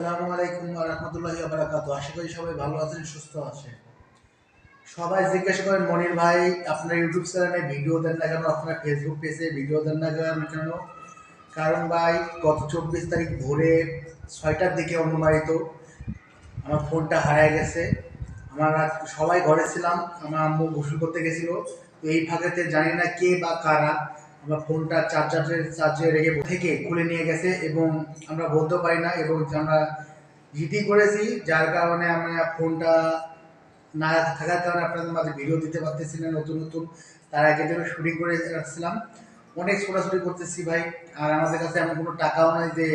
আসসালামু আলাইকুম ওয়া রাহমাতুল্লাহি ওয়া বারাকাতুহু। আশা করি সবাই ভালো আছেন, সুস্থ আছেন। সবাই জিজ্ঞাসা করেন মনির ভাই আপনার ইউটিউব চ্যানেলে ভিডিও দেন না কেন, আপনার ফেসবুক পেজে ভিডিও দেন না কেন? কারণ ভাই গত 24 তারিখ ভোরে 6টার দিকে অনুমানিত আমার ফোনটা হারিয়ে গেছে। সবাই ঘরে ছিলাম, আমার আম্মু গোসল করতে গেছিল। তো এই ফাঁকেতে জানি না কে বা কারা আমার ফোনটা চার্জে রেখে থেকে খুলে নিয়ে গেছে এবং আমরা বলতে পারি না, এবং আমরা জিডি করেছি যার কারণে আমরা ফোনটা না থাকার কারণে আপনাদের মাঝে ভিডিও দিতে পারতেছি না নতুন নতুন। তার আগে থেকে শুটিং করে রাখছিলাম, অনেক ছোটাছুটি করতেছি ভাই। আর আমাদের কাছে এমন কোনো টাকাও নাই যে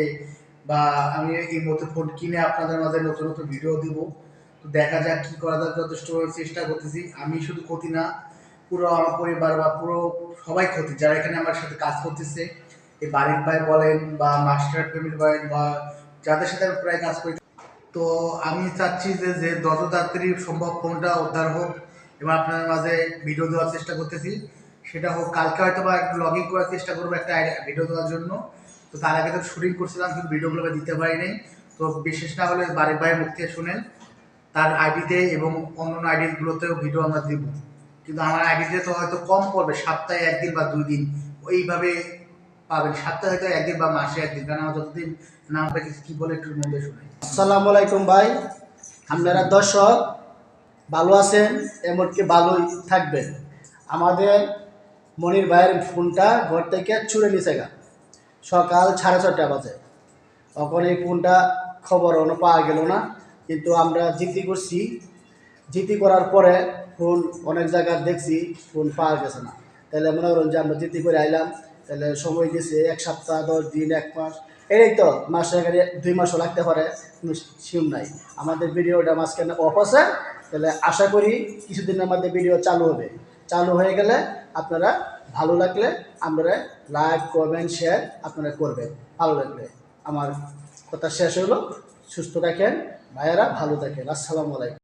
বা আমি এই মতো ফোন কিনে আপনাদের মাঝে নতুন নতুন ভিডিও দিব। তো দেখা যাক কী করা যায়, যথেষ্ট চেষ্টা করতেছি। আমি শুধু ক্ষতি না, পুরো আমার পরিবার বা পুরো সবাই ক্ষতি যারা এখানে আমার সাথে কাজ করতেছে, এই বাড়ির ভাই বলেন বা মাস্টার ফ্যামিলি বলেন বা যাদের সাথে আমি প্রায় কাজ করি। তো আমি চাচ্ছি যে যত তাড়াতাড়ি সম্ভব ফোনটা উদ্ধার হোক এবং আপনাদের মাঝে ভিডিও দেওয়ার চেষ্টা করতেছি। সেটা হোক কালকে হয়তো বা একটু লগ ইন করার চেষ্টা করবো একটা ভিডিও দেওয়ার জন্য। তো তার আগে তো শুটিং করছিলাম কিন্তু ভিডিওগুলো দিতে পারিনি। তো বিশেষ না হলে বাড়ির ভাইয়ের মুখ থেকে শুনেন তার আইডিতে এবং অন্য আইডিগুলোতেও ভিডিও আমরা দিব। কিন্তু আমার আইডিতে তো হয়তো কম পড়বে, সপ্তাহে একদিন বা 2 দিন ওইভাবে পাবেন। সপ্তাহে হয়তো একদিন বা মাসে একদিন, কারণ আমার যতদিন না হবে কি বলে একটু মধ্যে শুনে। আসসালামু আলাইকুম ভাই, আপনারা দর্শক ভালো আছেন, এমনকি ভালোই থাকবেন। আমাদের মনির ভাইয়ের ফোনটা ঘর থেকে চুরে নিছে গা সকাল 6:30 বাজে। তখন এই ফোনটা খবর পাওয়া গেল না, কিন্তু আমরা জিডি করছি। জিডি করার পরে ফোন অনেক জায়গায় দেখছি, ফোন পাওয়া গেছে না। তাহলে মনে করেন যে আমরা জিডি করে আইলাম, তাহলে সময় গেছে 1 সপ্তাহ, 10 দিন, 1 মাস, এই তো মাসে 2 মাসও লাগতে পারে, কোনো শিওর নাই। আমাদের ভিডিওটা মাঝখানে অফ আছে, তাহলে আশা করি কিছুদিনের মধ্যে ভিডিও চালু হবে। চালু হয়ে গেলে আপনারা ভালো লাগলে আপনারা লাইক, কমেন্ট, শেয়ার আপনারা করবেন। ভালো লাগলে আমার কথা শেষ হলো। সুস্থ থাকেন ভাইয়েরা, ভালো থাকেন। আসসালামু আলাইকুম।